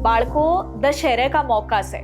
बाळको दशहरे का मौका से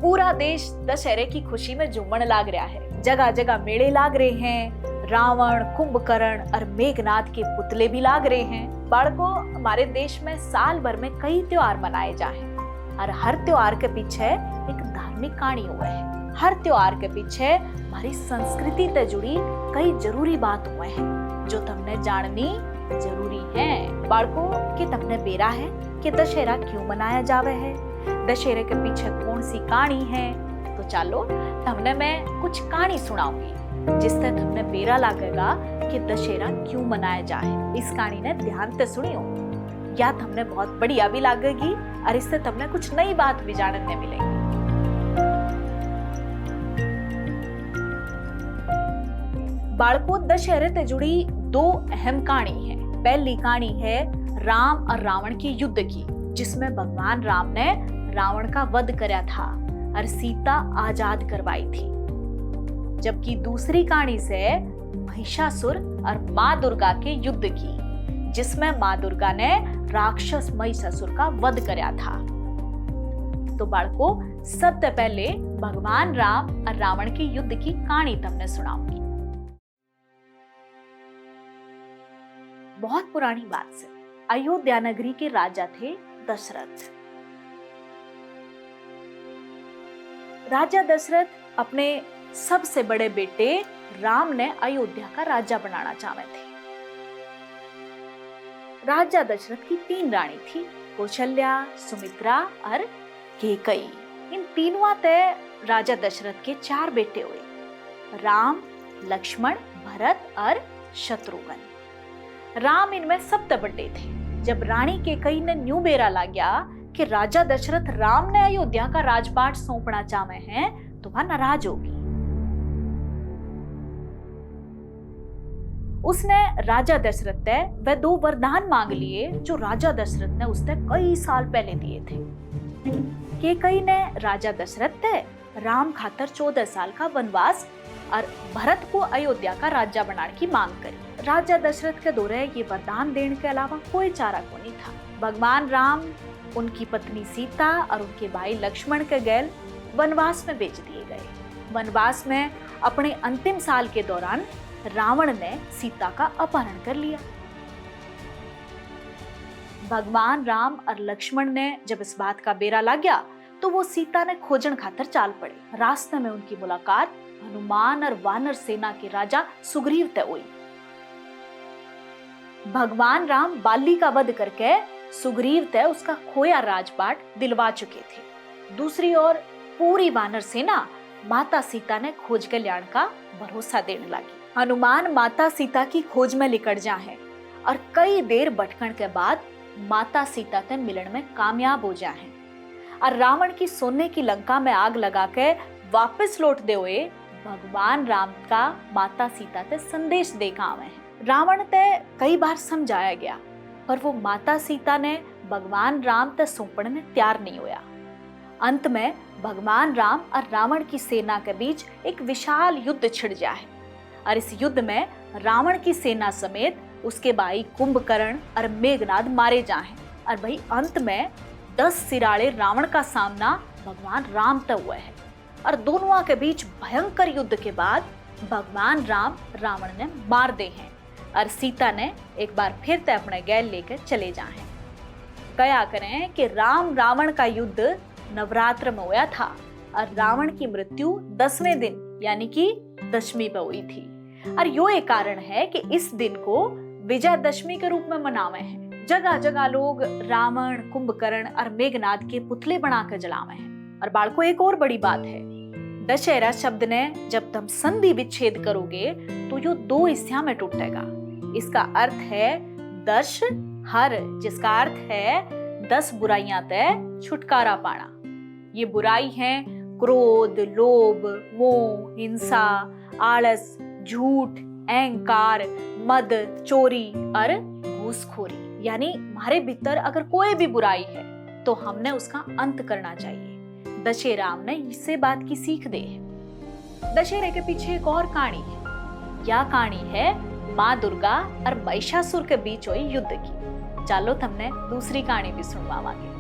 पूरा देश दशहरे की खुशी में झूमने लाग रहा है। जगह जगह मेले लाग रहे हैं, रावण, कुंभकर्ण और मेघनाद के पुतले भी लाग रहे हैं। बाळको हमारे देश में साल भर में कई त्योहार मनाए जाए और हर त्योहार के पीछे एक धार्मिक कहानी हुआ है। हर त्योहार के पीछे हमारी संस्कृति से जुड़ी कई जरूरी बात हुए हैं जो तुमने जाननी जरूरी है। बाळको कि तुमने बेरा है कि दशहरा क्यों मनाया जावे है, दशहरे के पीछे कौन सी कहानी है। तो चलो तुमने मैं कुछ कहानी सुनाऊंगी जिससे तुमने बेरा लगेगा कि दशहरा क्यों मनाया जाए। इस कहानी ने ध्यान से सुनियो, या तुमने बहुत बढ़िया भी लगेगी और इससे तुमने कुछ नई बात भी जानने मिलेगी। बाळको दशहरे से जुड़ी दो अहम कहानी है। पहली कहानी है राम और रावण के युद्ध की, जिसमें भगवान राम ने रावण का वध कराया था और सीता आजाद करवाई थी। जबकि दूसरी कहानी से महिषासुर और माँ दुर्गा के युद्ध की, जिसमें माँ दुर्गा ने राक्षस महिषासुर का वध कराया था। तो बाळको सबसे पहले भगवान राम और रावण के युद्ध की कहानी तुमने सुनाऊंगी। बहुत पुरानी बात से अयोध्या नगरी के राजा थे दशरथ। राजा दशरथ अपने सबसे बड़े बेटे राम ने अयोध्या का राजा बनाना चाहते थे। राजा दशरथ की 3 रानी थी, कौशल्या, सुमित्रा और कैकेयी। इन तीनों तय राजा दशरथ के 4 बेटे हुए, राम, लक्ष्मण, भरत और शत्रुघ्न। राम इनमें सबसे बड़े थे। जब रानी कैकेयी ने न्यू बेरा ला गया कि राजा दशरथ राम ने अयोध्या का राजपाट सौंपना चाहते हैं, तो वह नाराज होगी। उसने राजा दशरथ से वह 2 वरदान मांग लिए जो राजा दशरथ ने उससे कई साल पहले दिए थे। कैकेयी ने राजा दशरथ से राम खातर 14 साल का वनवास और भरत को अयोध्या का राजा बनाने की मांग करी। राजा दशरथ के दौरे ये वरदान देने के अलावा कोई चारा को नहीं था। भगवान राम, उनकी पत्नी सीता और उनके भाई लक्ष्मण के गैल वनवास में भेज दिए गए। वनवास में अपने अंतिम साल के दौरान रावण ने सीता का अपहरण कर लिया। भगवान राम और लक्ष्मण ने जब इस बात का बेरा लग गया तो वो सीता ने खोजन खातर चाल पड़े। रास्ते में उनकी मुलाकात हनुमान और वानर सेना के राजा सुग्रीव से हुई। भगवान राम बाली का वध करके सुग्रीव से उसका खोया राजपाट दिलवा चुके थे। दूसरी ओर पूरी वानर सेना माता सीता ने खोज के लाने का भरोसा देने लगी। हनुमान माता सीता की खोज में निकट जा है और कई देर भटकण के बाद माता सीता से मिलन में कामयाब हो जा है और रावण की सोने की लंका में आग लगा के वापस लौट दे हुए भगवान राम का माता सीता से संदेश देखा आवे हैं। रावण ते कई बार समझाया गया पर वो माता सीता ने भगवान राम ते सौंपने में तैयार नहीं हुआ। अंत में भगवान राम और रावण की सेना के बीच एक विशाल युद्ध छिड़ गया है और इस युद्ध में रावण की सेना समेत उसके भाई कुंभकर्ण और मेघनाद मारे जाए और भाई अंत में 10 सिराले रावण का सामना भगवान राम तक हुआ है और दोनों के बीच भयंकर युद्ध के बाद भगवान राम रावण ने मार दे हैं और सीता ने एक बार फिर से अपने गैल लेकर चले जाए। कया करें कि राम रावण का युद्ध नवरात्र में हुआ था और रावण की मृत्यु 10वें दिन यानी कि दशमी पे हुई थी और यो एक कारण है कि इस दिन को विजयदशमी के रूप में मनावे हैं। जगह जगह लोग रावण, कुंभकर्ण और मेघनाद के पुतले बना कर जलावे हैं। और बाळको एक और बड़ी बात है, दशहरा शब्द ने जब तुम संधि विच्छेद करोगे तो यो 2 हिस्सों में टूटेगा। इसका अर्थ है दश हर, जिसका अर्थ है 10 बुराइयां ते छुटकारा पाना। ये बुराई है क्रोध, लोभ, मोह, हिंसा, आलस, झूठ, अहंकार, मद, चोरी और घूसखोरी। यानी हमारे भीतर अगर कोई भी बुराई है तो हमने उसका अंत करना चाहिए। दशहरा हमने इससे बात की सीख दे है। दशहरे के पीछे एक और कहानी है। यह कहानी है माँ दुर्गा और महिषासुर के बीच हुई युद्ध की। चलो तुमने दूसरी कहानी भी सुनवावांगे।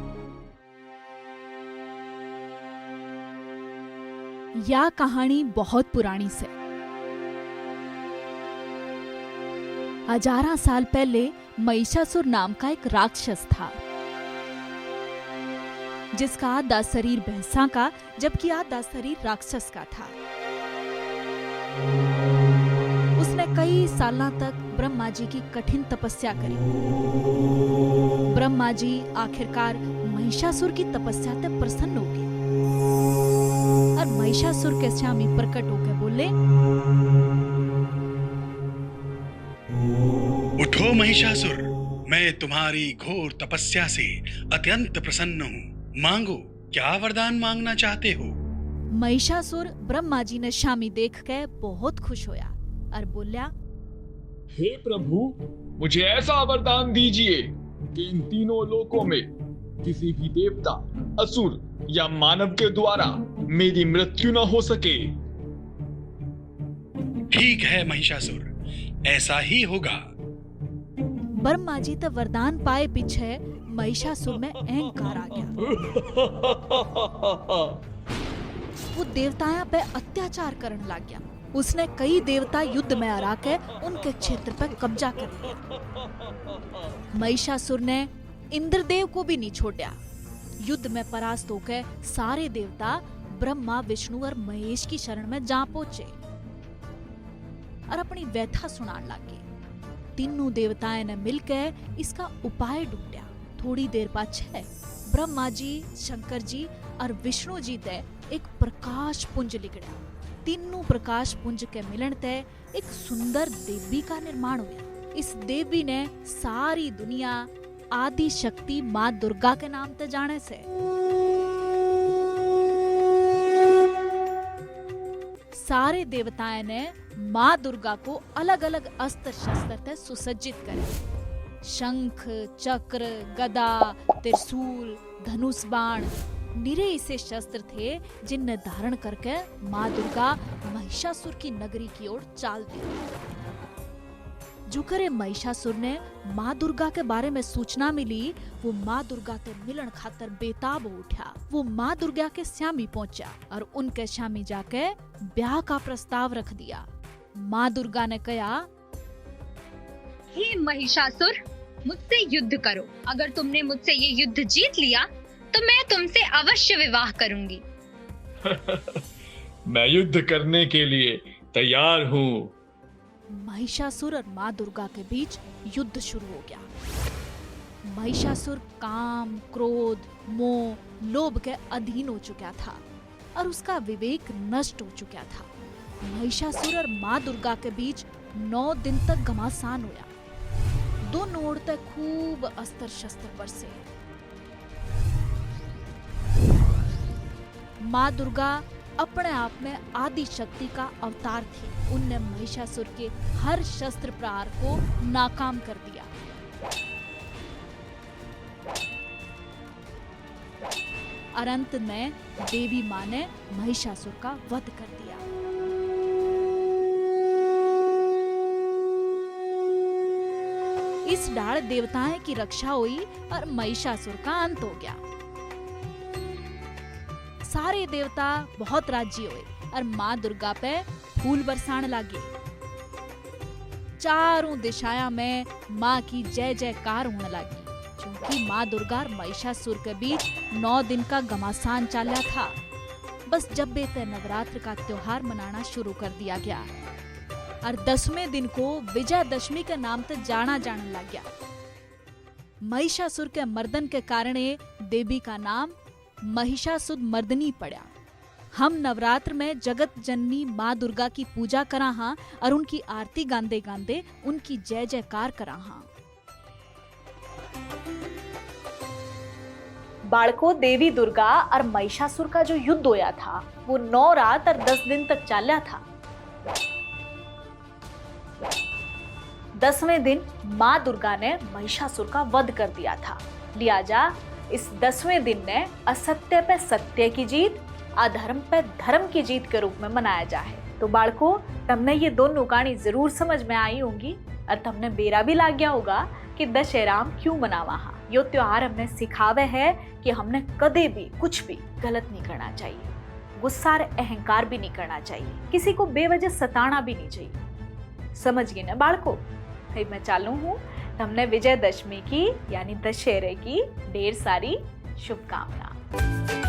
यह कहानी बहुत पुरानी से। हजारों साल पहले महिषासुर नाम का एक राक्षस था, जिसका आधा शरीर भैंसा का जबकि आधा शरीर राक्षस का था। उसने कई सालों तक ब्रह्मा जी की कठिन तपस्या करी। ब्रह्मा जी आखिरकार महिषासुर की तपस्या से प्रसन्न हो गए और महिषासुर के स्वामी प्रकट होकर बोले, उठो महिषासुर, मैं तुम्हारी घोर तपस्या से अत्यंत प्रसन्न हूँ। मांगो, क्या वरदान मांगना चाहते हो? महिषासुर ब्रह्मा जी ने स्वामी देख के बहुत खुश होया और बोला, हे प्रभु, मुझे ऐसा वरदान दीजिए कि इन तीनों लोकों में किसी भी देवता, असुर या मानव के द्वारा मेरी मृत्यु न हो सके। ठीक है महिषासुर, ऐसा ही होगा। ब्रह्मा जी तो वरदान पाए पीछे महिषासुर में अहंकार आ गया। वो देवताओं पे अत्याचार करने लग गया। उसने कई देवता युद्ध में हरा के उनके क्षेत्र पर कब्जा कर लिया। महिषासुर ने इंद्रदेव को भी नहीं छोड़ा। युद्ध में परास्त होकर सारे देवता ब्रह्मा, विष्णु और महेश की शरण में जा पहुंचे और अपनी व्यथा सुनाने लगे। तीनों देवताओं ने मिलकर इसका उपाय ढूंढा। थोड़ी देर पाछे ब्रह्मा जी, शंकर जी और विष्णु जी ते एक प्रकाश पुंज निकला। तीनों प्रकाश पुंज के मिलन ते एक सुंदर देवी का निर्माण हुआ। इस देवी ने सारी दुनिया आदि शक्ति माँ दुर्गा के नाम से जाने से। सारे देवताओं ने माँ दुर्गा को अलग अलग अस्त्र शस्त्र से सुसज्जित करे। शंख, चक्र, गदा, त्रिशूल, धनुष बाण निरे ऐसे शस्त्र थे जिन्हें धारण करके माँ दुर्गा महिषासुर की नगरी की ओर चाल दी। जो करे महिषासुर ने माँ दुर्गा के बारे में सूचना मिली, वो माँ दुर्गा के मिलन खातर बेताब हो उठा। वो माँ दुर्गा के स्वामी पहुंचा और उनके स्वामी जाके ब्याह का प्रस्ताव रख दिया। माँ दुर्गा ने कहा, हे महिषासुर, मुझसे युद्ध करो। अगर तुमने मुझसे ये युद्ध जीत लिया तो मैं तुमसे अवश्य विवाह करूंगी। मैं युद्ध करने के लिए तैयार हूँ। महिषासुर और माँ दुर्गा के बीच युद्ध शुरू हो गया। महिषासुर काम, क्रोध, मोह, लोभ के अधीन हो चुका था और उसका विवेक नष्ट हो चुका था। महिषासुर और माँ दुर्गा के बीच 9 दिन तक घमासान हुआ। दोनों ओर तक खूब अस्त्र शस्त्र बरसे। माँ दुर्गा अपने आप में आदि शक्ति का अवतार थी। उनने महिषासुर के हर शस्त्र प्रहार को नाकाम कर दिया। और अंत में देवी माँ ने महिषासुर का वध कर दिया। इस डाल देवताएं की रक्षा हुई और महिषासुर का अंत हो गया। सारे देवता बहुत राजी हुए और माँ दुर्गा पे फूल बरसाने लगे। चारों दिशाओं में माँ की जय जयकार होने लगी, क्योंकि माँ दुर्गा और महिषासुर के बीच 9 दिन का घमासान चला था। बस जब बेते नवरात्र का त्योहार मनाना शुरू कर दिया गया और 10वें दिन को विजयदशमी के नाम से जाना जाने लग गया। महिषासुर के मर्दन के कारण देवी का नाम महिषासुर मर्दनी पड़ा। हम नवरात्र में जगत जननी माँ दुर्गा की पूजा करा हां और उनकी आरती गांदे गांदे उनकी जय जयकार करा हां। बाळको, देवी दुर्गा और महिषासुर का जो युद्ध होया था वो 9 रात और 10 दिन तक चला था। 10वें दिन माँ दुर्गा ने महिषासुर का वध कर दिया था। लिहाजा इस 10वें दिन ने असत्य पे सत्य की जीत, अधर्म पे धर्म की जीत के रूप में मनाया जाए। तो बाळको, तुमने ये दोनों कहानी जरूर समझ में आई होंगी और तुमने बेरा भी लाग गया होगा कि दशहरा क्यों मनावा हा। यो त्योहार हमने सिखावे है कि हमने कदे भी कुछ भी गलत नहीं करना चाहिए। गुस्सा और अहंकार भी नहीं करना चाहिए, किसी को बेवजह सताना भी नहीं चाहिए। समझ गए ना बाળકો? भाई मैं चालू हूँ, તમને વિજયદશમી की यानी दशहरे की ढेर सारी शुभकामना।